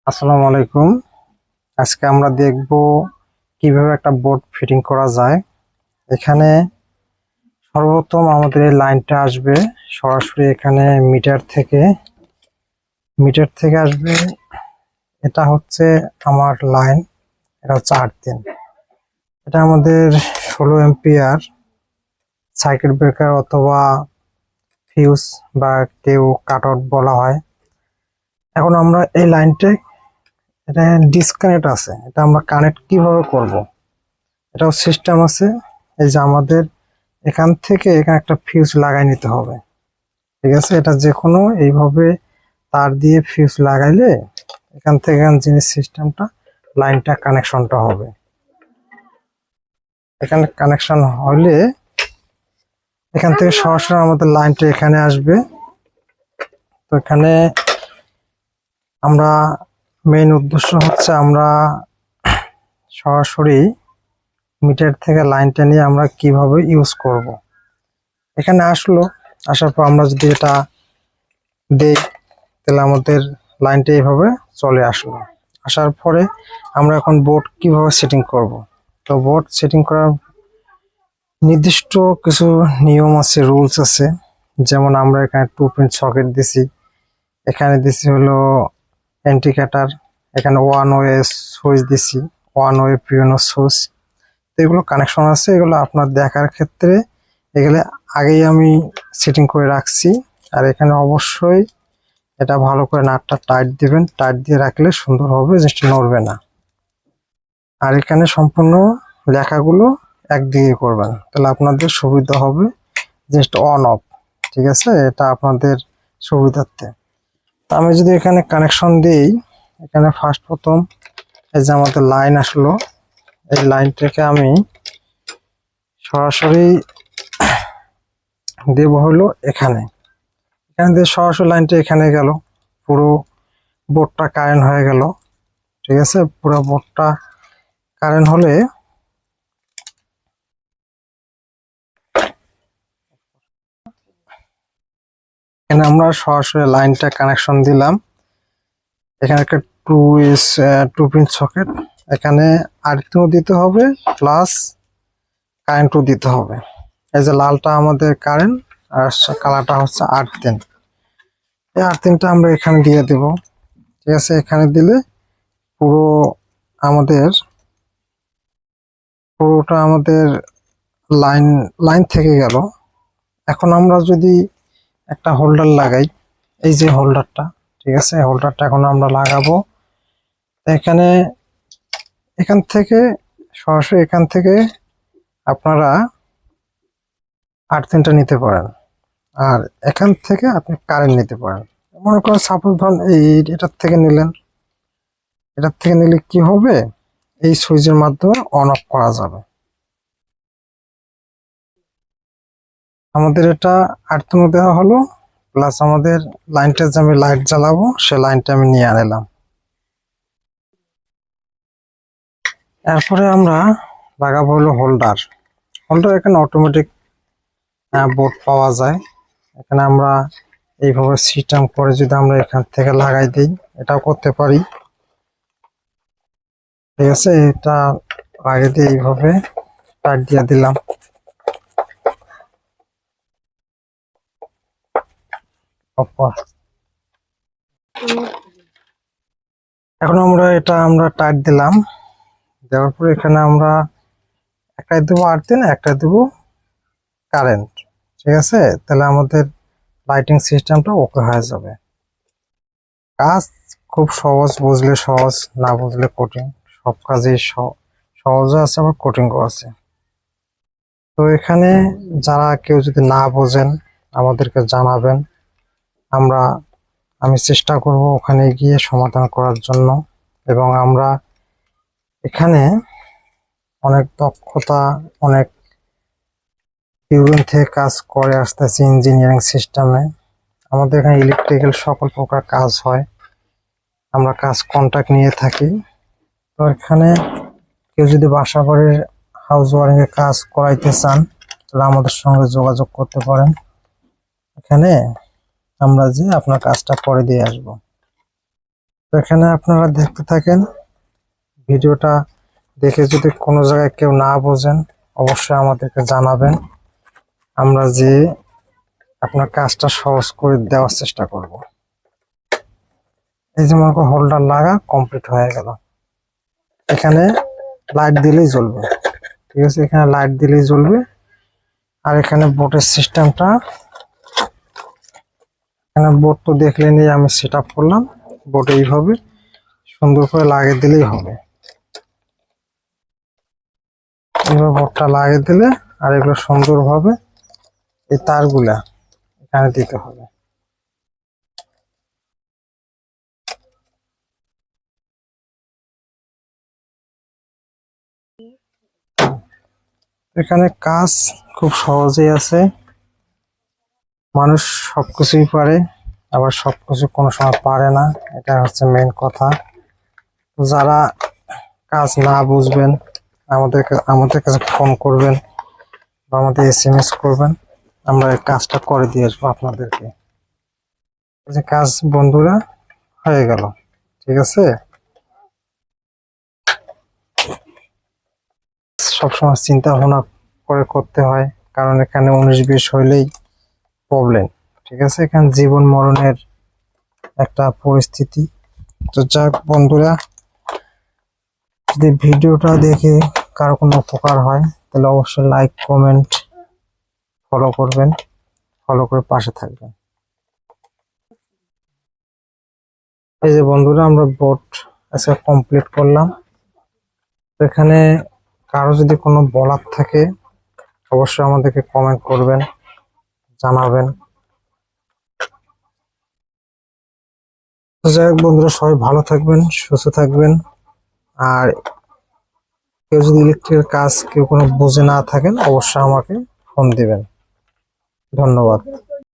আসসালামু আলাইকুম। আজকে আমরা দেখব কিভাবে একটা বোর্ড ফিটিং করা যায়। এখানে সর্বপ্রথম আমাদের এই লাইনটা আসবে সরাসরি এখানে মিটার থেকে আসবে। এটা হচ্ছে আমার লাইন, এটা হচ্ছে 8 দিন। এটা আমাদের 16 এম্পিয়ার সার্কিট ব্রেকার অথবা ফিউজ বা কেউ কাট আউট বলা হয়। এখন আমরা এই লাইনটা, এটা ডিসকানেক্ট আছে, এটা আমরা কানেক্ট কিভাবে করব, এটাও সিস্টেম আছে। এই যে আমাদের এখান থেকে এখানে একটা ফিউজ লাগাই নিতে হবে, ঠিক আছে। এটা যে কোনো এইভাবে তার দিয়ে ফিউজ লাগাইলে এখান থেকে জিনিস সিস্টেমটা লাইনটা কানেকশনটা হবে। এখানে কানেকশন হলে এখান থেকে সরাসরি আমাদের লাইনটা এখানে আসবে। তো এখানে আমরা মেইন উদ্দেশ্য হচ্ছে আমরা সরাসরি মিটার থেকে লাইনটা নিয়ে আমরা কিভাবে ইউজ করব। এখানে আসার পর আমরা যদি এটা দেই তাহলে আমাদের লাইনটা এইভাবে চলে আসার পরে আমরা এখন বোর্ড কিভাবে সেটিং করব। তো বোর্ড সেটিং করার নির্দিষ্ট কিছু নিয়ম আছে, রুলস আছে। যেমন আমরা এখানে 2 পিন সকেট দিছি, এখানে দিছি হলো ইন্ডিকেটর, এখানে 1 ওয়ে সুইচ দিছি, 1 ওয়ে পিওনো সুইচ। এগুলো কানেকশন আছে, এগুলো আপনার দেখার ক্ষেত্রে এগুলো আগেই আমি সেটিং করে রাখছি। আর এখানে অবশ্যই এটা ভালো করে নাটটা টাইট দিবেন, টাইট দিয়ে রাখলে সুন্দর হবে, জিনিসটা নড়বে না। আর এখানে সম্পূর্ণ লেখাগুলো একদিকে করবেন, তাহলে আপনাদের সুবিধা হবে জিনিসটা অন অফ, ঠিক আছে। এটা আপনাদের সুবিধার্থে। তো আমি যদি এখানে কানেকশন দিই, এখানে প্রথম এই যে আমাদের লাইন আসলো, এই লাইনটাকে আমি সরাসরি দেব হলো এখানে দিয়ে সরাসরি লাইনটা এখানে গেল, পুরো বোর্ডটা কারেন্ট হয়ে গেল, ঠিক আছে। পুরো বোর্ডটা কারেন্ট হলে এখানে আমরা সরাসরি লাইনটা কানেকশন দিলাম। এখানে একটা 2 পিন সকেট, এখানে আর্থিংও দিতে হবে প্লাস কারেন্টও দিতে হবে। এই যে লালটা আমাদের কারেন্ট আর কালারটা হচ্ছে আর্থিং। এই আর্থিংটা আমরা এখানে দিয়ে দেব, ঠিক আছে। এখানে দিলে পুরো আমাদের পুরোটা আমাদের লাইন লাইন থেকে গেল। এখন আমরা যদি একটা হোল্ডার লাগাই, এই যে হোল্ডারটা, ঠিক আছে, হোল্ডারটা এখন আমরা লাগাবো। এখানে সরাসরি এখান থেকে আপনারা আর্থিংটা নিতে পারেন, আর এখান থেকে আপনি কারেন্ট নিতে পারেন। মনে করেন সাপোজ ধরুন এটার থেকে নিলে কি হবে, এই সুইচের মাধ্যমে অন অফ করা যাবে। আমাদের এটা আর্থিং দেওয়া হলো, প্লাস আমাদের লাইনটা যে আমি লাইট জ্বালাবো সে লাইনটা আমি নিয়ে আনলাম। এরপরে আমরা লাগাবো হলো হোল্ডার। এখানে অটোমেটিক বোর্ড পাওয়া যায়। এখানে আমরা এইভাবে সিস্টেম করে যদি আমরা এখান থেকে লাগাই দিই, এটাও করতে পারি, ঠিক আছে। এটা লাগিয়ে দিয়ে এইভাবে টাইট দিয়ে দিলাম। এখন আমরা টাইট দিলাম, দেওয়ার পরে এখানে আমরা একটাই দেবো আর্থিং, একটা দেবো কারেন্ট, ঠিক আছে। তাহলে আমাদের লাইটিং সিস্টেমটা ওকে হয়ে যাবে। কাজ খুব সহজ, বুঝলে সহজ, না বুঝলে কঠিন। সব কাজই সহজও আছে আবার কঠিনও আছে। তো এখানে যারা কেউ যদি না বোঝেন আমাদেরকে জানাবেন, আমি চেষ্টা করব ওখানে গিয়ে সমাধান করার জন্য। এবং আমরা এখানে অনেক দক্ষতা, অনেক দূরদিন থেকে কাজ করে আসতেছি ইঞ্জিনিয়ারিং সিস্টেমে। আমাদের এখানে ইলেকট্রিক্যাল সকল প্রকার কাজ হয়, আমরা কাজ কন্ট্রাক্ট নিয়ে থাকি। তো এখানে কেউ যদি বাসা বাড়ির হাউস ওয়ারিং এর কাজ করাইতে চান তাহলে আমাদের সঙ্গে যোগাযোগ করতে পারেন। এখানে আমরা যে আপনার কাজটা করে দিয়ে আসবো। তো এখানে আপনারা দেখতে থাকেন ভিডিওটা। দেখে যদি কোনো জায়গায় কেউ না বোঝেন অবশ্যই আমাদেরকে জানাবেন, আমরা যে আপনার কাজটা সহজ করে দেওয়ার চেষ্টা করব। এই যে মনে করো হোল্ডার লাগা কমপ্লিট হয়ে গেল। এখানে লাইট দিলেই জ্বলবে, ঠিক আছে, এখানে লাইট দিলেই জ্বলবে। আর এখানে বোর্ডের সিস্টেমটা, এখানে বোর্ড তো দেখলেনই, আমি সেট আপ করলাম। বোর্ডে এইভাবে সুন্দর করে লাগিয়ে দিলেই হবে। এইভাবে বোর্ডটা লাগিয়ে দিলে আর এগুলো সুন্দরভাবে এই তারগুলা এখানে দিতে হবে। এখানে কাজ খুব সহজেই আছে। মানুষ সবকিছুই পারে, আবার সবকিছু কোনো সময় পারে না, এটা হচ্ছে মেইন কথা। যারা কাজ না বুঝবেন আমাদের কাছে ফোন করবেন বা আমাদের SMS করবেন, আমরা এই কাজটা করে দিয়ে আসবো আপনাদেরকে। এই যে কাজ বন্ধুরা হয়ে গেল, ঠিক আছে। সবসময় চিন্তা ভাবনা করে করতে হয়, কারণ এখানে 19-20 হইলেই প্রবলেম, ঠিক আছে। এখানে জীবন মরণের একটা পরিস্থিতি। তো যাক বন্ধুরা, যদি ভিডিওটা দেখে কারো কোনো উপকার হয় তাহলে অবশ্যই লাইক কমেন্ট ফলো করবেন, ফলো করে পাশে থাকবেন। এই যে বন্ধুরা, আমরা বোর্ড আজকে কমপ্লিট করলাম। তো এখানে কারো যদি কোনো বলার থাকে অবশ্যই আমাদেরকে কমেন্ট করবেন, জানাবেন। তো যাই হোক বন্ধুরা, সবাই ভালো থাকবেন, সুস্থ থাকবেন। আর কেউ যদি ইলেকট্রিকের কাজ কেউ কোনো বুঝে না থাকেন অবশ্যই আমাকে ফোন দিবেন। ধন্যবাদ।